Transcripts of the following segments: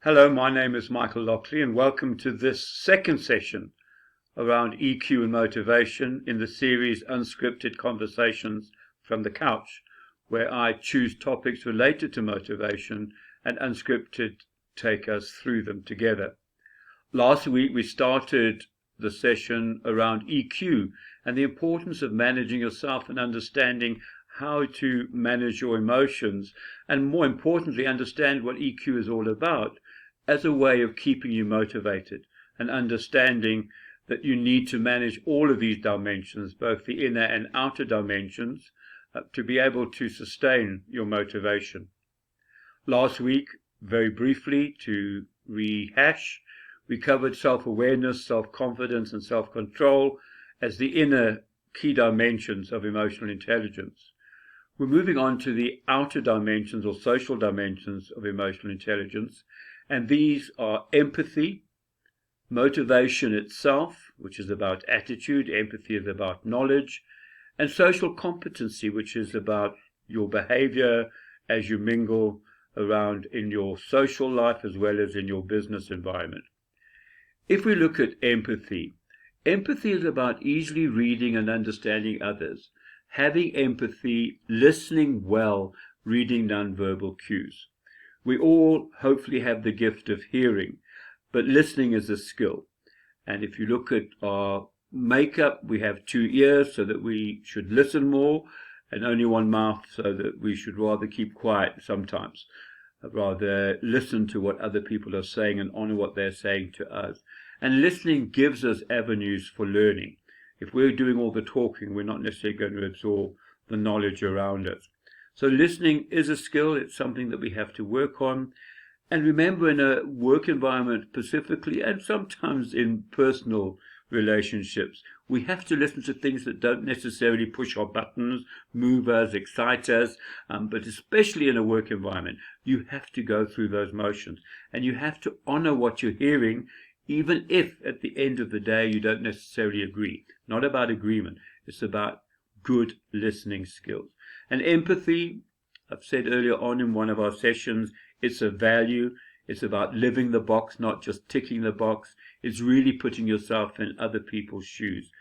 Hello, my name is Michael Lockley, and welcome to this second session around EQ and motivation in the series Unscripted Conversations from the Couch, where I choose topics related to motivation and Unscripted take us through them together. Last week we started the session around EQ and the importance of managing yourself and understanding how to manage your emotions, and more importantly, understand what EQ is all about as a way of keeping you motivated, and understanding that you need to manage all of these dimensions, both the inner and outer dimensions, to be able to sustain your motivation. Last week, very briefly, to rehash, we covered self-awareness, self-confidence, and self-control as the inner key dimensions of emotional intelligence. We're moving on to the outer dimensions or social dimensions of emotional intelligence, and these are empathy, motivation itself, which is about attitude, empathy is about knowledge, and social competency, which is about your behavior as you mingle around in your social life as well as in your business environment. If we look at empathy, empathy is about easily reading and understanding others, having empathy, listening well, reading nonverbal cues. We all hopefully have the gift of hearing, but listening is a skill. And if you look at our makeup, we have 2 ears so that we should listen more, and only 1 mouth so that we should rather keep quiet sometimes, rather listen to what other people are saying and honor what they're saying to us. And listening gives us avenues for learning. If we're doing all the talking, we're not necessarily going to absorb the knowledge around us. So listening is a skill. It's something that we have to work on. And remember, in a work environment specifically, and sometimes in personal relationships, we have to listen to things that don't necessarily push our buttons, move us, excite us, but especially in a work environment, you have to go through those motions, and you have to honor what you're hearing, even if at the end of the day you don't necessarily agree. Not about agreement, it's about good listening skills. And empathy, I've said earlier on in one of our sessions, it's a value. It's about living the box, not just ticking the box. It's really putting yourself in other people's shoes.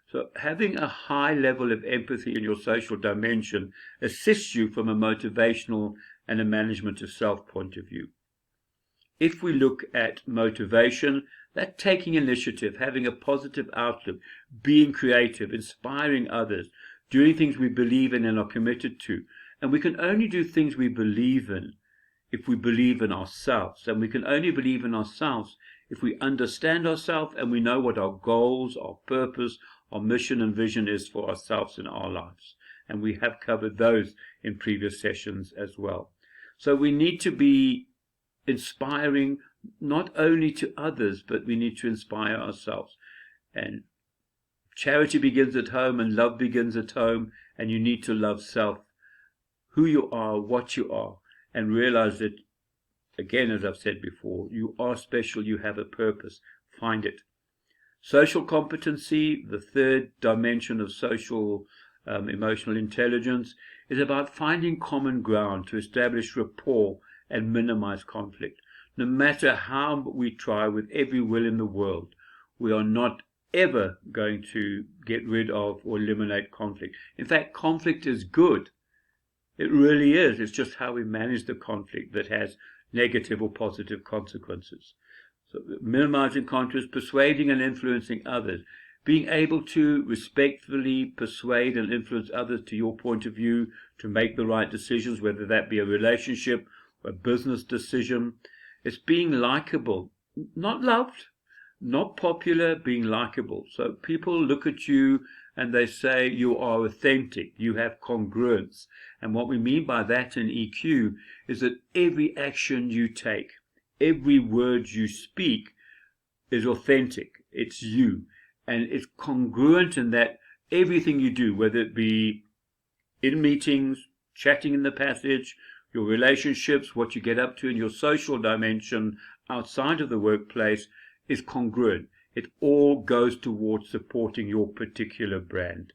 So having a high level of empathy in your social dimension assists you from a motivational and a management of self point of view. If we look at motivation, that's taking initiative, having a positive outlook, being creative, inspiring others, doing things we believe in and are committed to. And we can only do things we believe in if we believe in ourselves. And we can only believe in ourselves if we understand ourselves and we know what our goals, our purpose, our mission and vision is for ourselves in our lives. And we have covered those in previous sessions as well. So we need to be inspiring not only to others, but we need to inspire ourselves. And charity begins at home and love begins at home, and you need to love self, who you are, what you are, and realize that, again, as I've said before, you are special, you have a purpose, find it. Social competency, the third dimension of social emotional intelligence, is about finding common ground to establish rapport and minimize conflict. No matter how we try with every will in the world, we are not ever going to get rid of or eliminate conflict. In fact, conflict is good. It really is. It's just how we manage the conflict that has negative or positive consequences. So minimizing conflict, persuading and influencing others, being able to respectfully persuade and influence others to your point of view, to make the right decisions, whether that be a relationship or a business decision. It's being likable, not loved, not popular, being likable. So people look at you and they say you are authentic, you have congruence. And what we mean by that in EQ is that every action you take, every word you speak is authentic. It's you. And it's congruent in that everything you do, whether it be in meetings, chatting in the passage, your relationships, what you get up to in your social dimension outside of the workplace, is congruent. It all goes towards supporting your particular brand.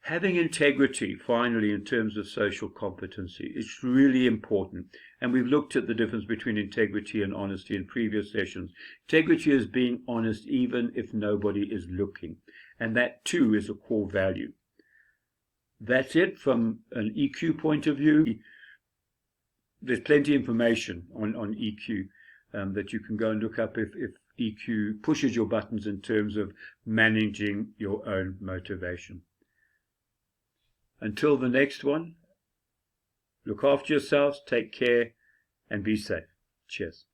Having integrity, finally, in terms of social competency, is really important. And we've looked at the difference between integrity and honesty in previous sessions. Integrity is being honest even if nobody is looking. And that, too, is a core value. That's it from an EQ point of view. There's plenty of information on EQ that you can go and look up if EQ pushes your buttons in terms of managing your own motivation. Until the next one, look after yourselves, take care, and be safe. Cheers.